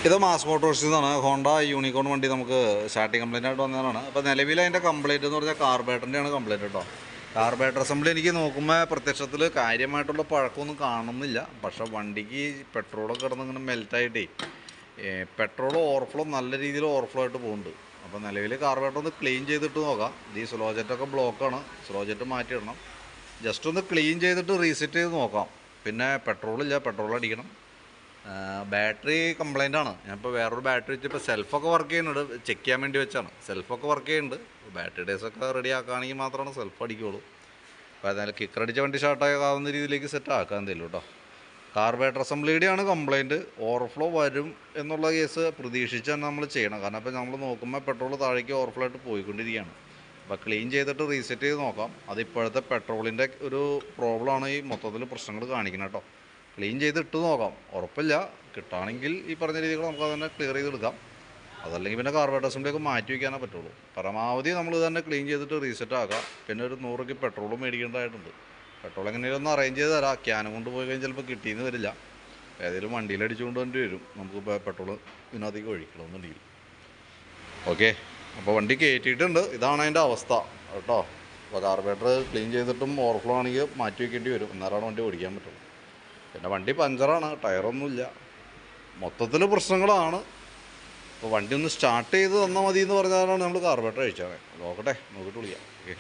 ഇത് മാസ് മോട്ടോഴ്സിൽ നിന്നാണ് Honda unicorn വണ്ടി നമുക്ക് സ്റ്റാർട്ടിങ് കംപ്ലൈൻ്റ് ആയിട്ട് വന്നതാണ്. അപ്പോൾ നിലവിൽ അതിൻ്റെ കംപ്ലൈൻറ്റ് എന്ന് പറഞ്ഞാൽ കാർബേറ്ററിൻ്റെയാണ് കംപ്ലൈൻറ്റ് കേട്ടോ. കാർബേറ്റർ അസംബ്ലി എനിക്ക് നോക്കുമ്പോൾ പ്രത്യക്ഷത്തിൽ കാര്യമായിട്ടുള്ള പഴക്കമൊന്നും കാണുന്നില്ല. പക്ഷേ വണ്ടിക്ക് പെട്രോളൊക്കെ കിടന്ന് ഇങ്ങനെ മെൽറ്റായിട്ടേ പെട്രോൾ ഓവർഫ്ലോ നല്ല രീതിയിൽ ഓവർഫ്ലോ ആയിട്ട് പോകുന്നുണ്ട്. അപ്പോൾ നിലവിൽ കാർബേറ്റർ ഒന്ന് ക്ലീൻ ചെയ്തിട്ട് നോക്കാം. ഈ സ്ലോ ജെറ്റൊക്കെ ബ്ലോക്കാണ്, സ്ലോ ജെറ്റ് മാറ്റിയിടണം. ജസ്റ്റ് ഒന്ന് ക്ലീൻ ചെയ്തിട്ട് റീസെറ്റ് ചെയ്ത് നോക്കാം. പിന്നെ പെട്രോളില്ല, പെട്രോൾ അടിക്കണം. ബാറ്ററി കംപ്ലൈൻ്റ് ആണ്. ഞാനിപ്പോൾ വേറൊരു ബാറ്ററി വെച്ചിപ്പോൾ സെൽഫൊക്കെ വർക്ക് ചെയ്യുന്നുണ്ട്, ചെക്ക് ചെയ്യാൻ വേണ്ടി വെച്ചാണ്. സെൽഫൊക്കെ വർക്ക് ചെയ്യുന്നുണ്ട്. ബാറ്ററി ഡേയ്സൊക്കെ റെഡി ആക്കുകയാണെങ്കിൽ മാത്രമാണ് സെൽഫ് അടിക്കുകയുള്ളൂ. അപ്പോൾ അതായത് കിക്കറടിച്ച വണ്ടി സ്റ്റാർട്ടാകാവുന്ന രീതിയിലേക്ക് സെറ്റ് ആക്കാൻ എന്തെങ്കിലും കേട്ടോ. Carburettor അസംബ്ലിയുടെയാണ് complaint. ഓവർഫ്ലോ വരും എന്നുള്ള കേസ് പ്രതീക്ഷിച്ചാണ് നമ്മൾ ചെയ്യണം. കാരണം ഇപ്പോൾ നമ്മൾ നോക്കുമ്പോൾ പെട്രോൾ താഴേക്ക് ഓവർഫ്ലോ ആയിട്ട് പോയിക്കൊണ്ടിരിക്കുകയാണ്. അപ്പോൾ ക്ലീൻ ചെയ്തിട്ട് റീസെറ്റ് ചെയ്ത് നോക്കാം. അത് ഇപ്പോഴത്തെ പെട്രോളിൻ്റെ ഒരു പ്രോബ്ലമാണ് ഈ മൊത്തത്തിൽ പ്രശ്നങ്ങൾ കാണിക്കുന്നത് കേട്ടോ. ക്ലീൻ ചെയ്ത് ഇട്ട് നോക്കാം. ഉറപ്പില്ല, കിട്ടുകയാണെങ്കിൽ ഈ പറഞ്ഞ രീതികൾ നമുക്ക് അത് തന്നെ ക്ലിയർ ചെയ്തെടുക്കാം. അതല്ലെങ്കിൽ പിന്നെ കാർബേറ്റർ അസംബ്ലിയൊക്കെ മാറ്റി വയ്ക്കാനേ പറ്റുള്ളൂ. പരമാവധി നമ്മൾ തന്നെ ക്ലീൻ ചെയ്തിട്ട് റീസെറ്റ് ആക്കാം. പിന്നെ ഒരു 100 രൂപയ്ക്ക് പെട്രോളും മേടിക്കേണ്ടതായിട്ടുണ്ട്. പെട്രോൾ എങ്ങനെയും ഒന്ന് അറേഞ്ച് ചെയ്ത് തരാം. ക്യാനും കൊണ്ട് പോയി കഴിഞ്ഞാൽ ചിലപ്പോൾ കിട്ടിയെന്ന് വരില്ല. ഏതെങ്കിലും വണ്ടിയിൽ അടിച്ചുകൊണ്ട് വേണ്ടി വരും നമുക്കിപ്പോൾ പെട്രോൾ ഇതിനകത്തേക്ക് ഒഴിക്കണമെന്നുണ്ടെങ്കിൽ. ഓക്കെ, അപ്പോൾ വണ്ടി കയറ്റിയിട്ടുണ്ട്. ഇതാണ് അതിൻ്റെ അവസ്ഥ കേട്ടോ. അപ്പോൾ കാർബേറ്റർ ക്ലീൻ ചെയ്തിട്ടും ഓവർഫ്ലോ ആണെങ്കിൽ മാറ്റി വയ്ക്കേണ്ടി വരും. എന്നാലാണ് വണ്ടി ഓടിക്കാൻ പറ്റുള്ളൂ. പിന്നെ വണ്ടി പഞ്ചറാണ്, ടയറൊന്നുമില്ല, മൊത്തത്തിൽ പ്രശ്നങ്ങളാണ്. അപ്പോൾ വണ്ടി ഒന്ന് സ്റ്റാർട്ട് ചെയ്ത് തന്നാൽ മതി എന്ന് പറഞ്ഞാലാണ് നമ്മൾ കാർബേറ്റർ അഴിച്ചാൽ. നോക്കട്ടെ, നോക്കിയിട്ട് വിളിക്കാം. ഓക്കെ.